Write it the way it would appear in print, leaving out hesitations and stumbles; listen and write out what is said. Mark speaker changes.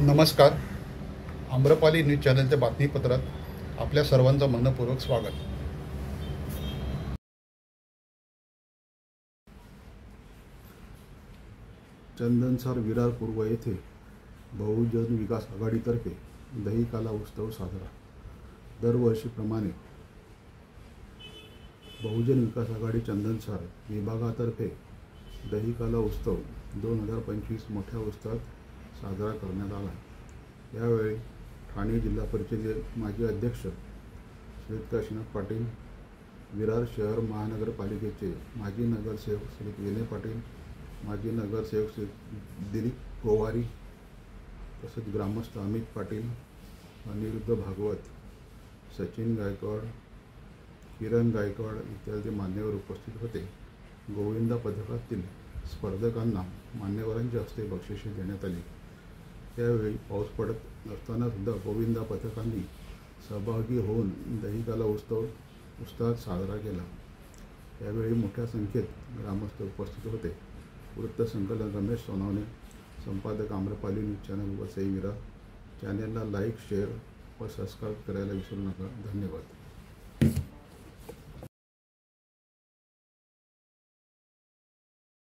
Speaker 1: नमस्कार. आम्रपाली न्यूज चॅनलच्या बातमीपत्रात आपल्या सर्वांचं मनपूर्वक स्वागत. चंदनसार विरार पूर्व येथे बहुजन विकास आघाडीतर्फे दहीकाला उत्सव साजरा. दरवर्षीप्रमाणे बहुजन विकास आघाडी चंदनसार विभागातर्फे दहीकाला उत्सव 2025 मोठ्या उत्साहात साजरा करण्यात आला. यावेळी ठाणे जिल्हा परिषदेचे माजी अध्यक्ष श्री काशीनाथ पाटील, विरार शहर महानगरपालिकेचे माजी नगरसेवक श्री विनय पाटील, माजी नगरसेवक श्री दिलीप गोवारी, तसेच ग्रामस्थ अमित पाटील, अनिरुद्ध भागवत, सचिन गायकवाड, किरण गायकवाड इत्यादी मान्यवर उपस्थित होते. गोविंदा पथकातील स्पर्धकांना मान्यवरांच्या हस्ते बक्षिसे देण्यात आली. त्यावेळी पाऊस पडत असताना सुद्धा गोविंदा पथकांनी सहभागी होऊन दहीकाला उत्सव उत्साहात साजरा केला. यावेळी मोठ्या संख्येत ग्रामस्थ उपस्थित होते. वृत्तसंकलन रमेश सोनवणे, संपादक आम्रपाली न्यूज चॅनल वसई विरार. चॅनेलला लाईक, शेअर व सबस्क्राईब करायला विसरू नका. धन्यवाद.